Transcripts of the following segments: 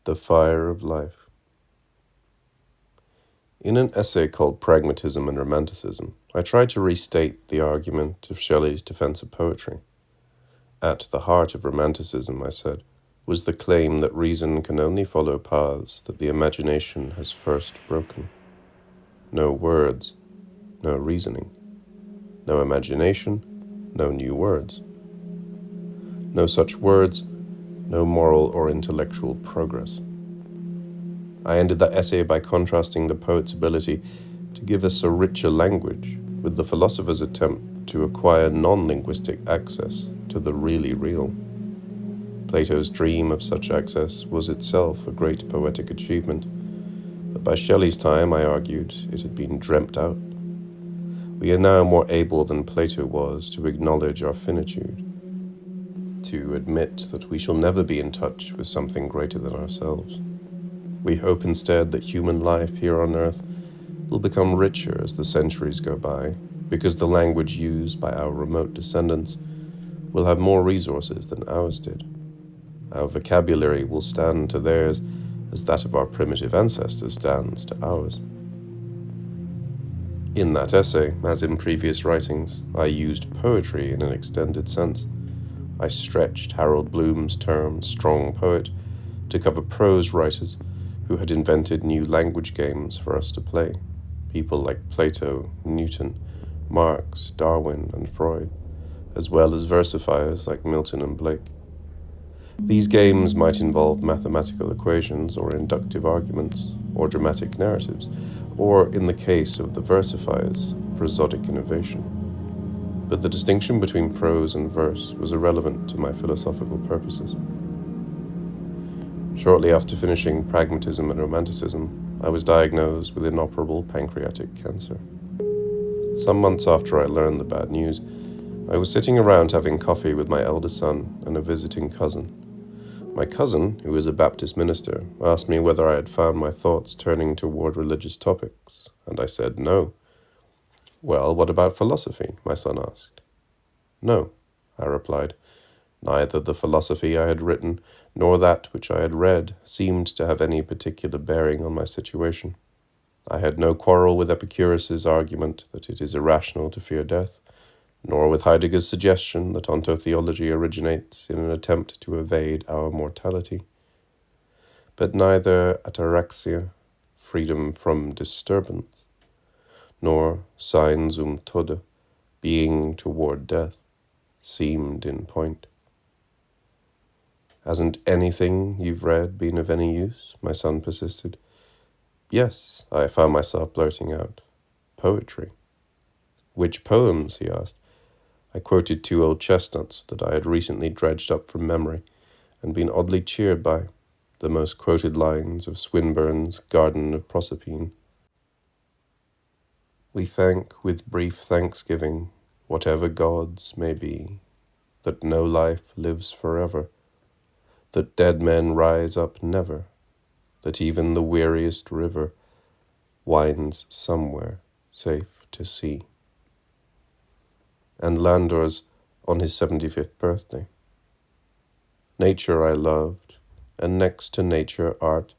The Fire of Life. In an essay called Pragmatism and Romanticism, I tried to restate the argument of Shelley's defense of poetry. At the heart of Romanticism, I said, was the claim that reason can only follow paths that the imagination has first broken. No words, no reasoning. No imagination, no new words. No such words, no moral or intellectual progress. I ended that essay by contrasting the poet's ability to give us a richer language with the philosopher's attempt to acquire non-linguistic access to the really real. Plato's dream of such access was itself a great poetic achievement, but by Shelley's time, I argued, it had been dreamt out. We are now more able than Plato was to acknowledge our finitude, to admit that we shall never be in touch with something greater than ourselves. We hope instead that human life here on earth will become richer as the centuries go by, because the language used by our remote descendants will have more resources than ours did. Our vocabulary will stand to theirs as that of our primitive ancestors stands to ours. In that essay, as in previous writings, I used poetry in an extended sense. I stretched Harold Bloom's term strong poet to cover prose writers who had invented new language games for us to play, people like Plato, Newton, Marx, Darwin, and Freud, as well as versifiers like Milton and Blake. These games might involve mathematical equations or inductive arguments or dramatic narratives, or, in the case of the versifiers, prosodic innovation. But the distinction between prose and verse was irrelevant to my philosophical purposes. Shortly after finishing Pragmatism and Romanticism, I was diagnosed with inoperable pancreatic cancer. Some months after I learned the bad news, I was sitting around having coffee with my eldest son and a visiting cousin. My cousin, who is a Baptist minister, asked me whether I had found my thoughts turning toward religious topics, and I said no. "Well, what about philosophy?" my son asked. "No," I replied. Neither the philosophy I had written nor that which I had read seemed to have any particular bearing on my situation. I had no quarrel with Epicurus's argument that it is irrational to fear death, nor with Heidegger's suggestion that ontotheology originates in an attempt to evade our mortality. But neither ataraxia, freedom from disturbance, nor sein zum Tode, being toward death, seemed in point. "Hasn't anything you've read been of any use?" my son persisted. "Yes," I found myself blurting out. "Poetry." "Which poems?" he asked. I quoted 2 old chestnuts that I had recently dredged up from memory and been oddly cheered by, the most quoted lines of Swinburne's Garden of Proserpine. "We thank with brief thanksgiving, whatever gods may be, that no life lives forever, that dead men rise up never, that even the weariest river winds somewhere safe to sea." And Landor's On His 75th Birthday. "Nature I loved, and next to nature art,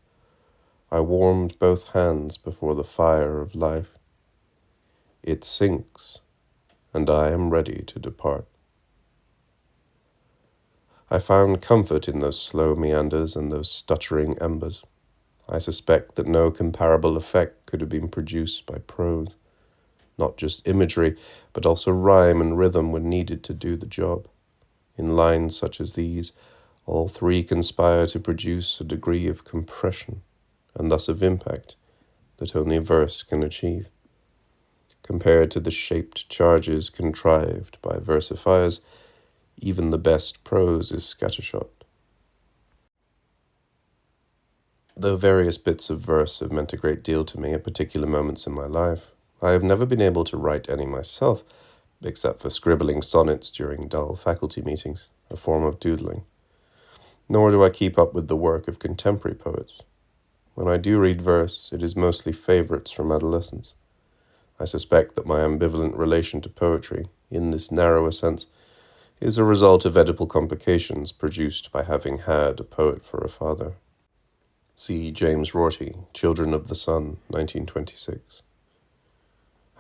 I warmed both hands before the fire of life. It sinks, and I am ready to depart." I found comfort in those slow meanders and those stuttering embers. I suspect that no comparable effect could have been produced by prose. Not just imagery, but also rhyme and rhythm were needed to do the job. In lines such as these, all three conspire to produce a degree of compression, and thus of impact, that only verse can achieve. Compared to the shaped charges contrived by versifiers, even the best prose is scattershot. Though various bits of verse have meant a great deal to me at particular moments in my life, I have never been able to write any myself, except for scribbling sonnets during dull faculty meetings, a form of doodling. Nor do I keep up with the work of contemporary poets. When I do read verse, it is mostly favorites from adolescence. I suspect that my ambivalent relation to poetry, in this narrower sense, is a result of Oedipal complications produced by having had a poet for a father. See James Rorty, Children of the Sun, 1926.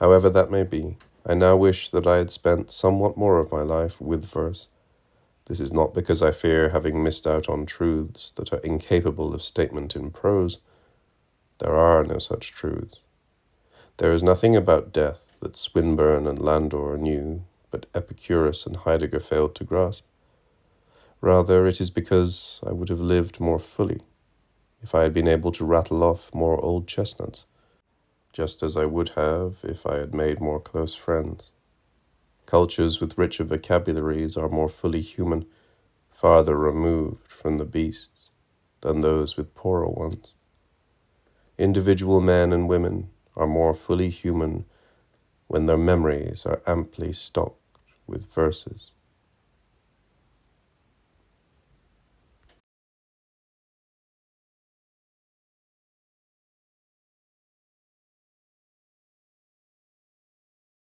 However that may be, I now wish that I had spent somewhat more of my life with verse. This is not because I fear having missed out on truths that are incapable of statement in prose. There are no such truths. There is nothing about death that Swinburne and Landor knew, but Epicurus and Heidegger failed to grasp. Rather, it is because I would have lived more fully if I had been able to rattle off more old chestnuts, just as I would have if I had made more close friends. Cultures with richer vocabularies are more fully human, farther removed from the beasts, than those with poorer ones. Individual men and women are more fully human when their memories are amply stocked with verses.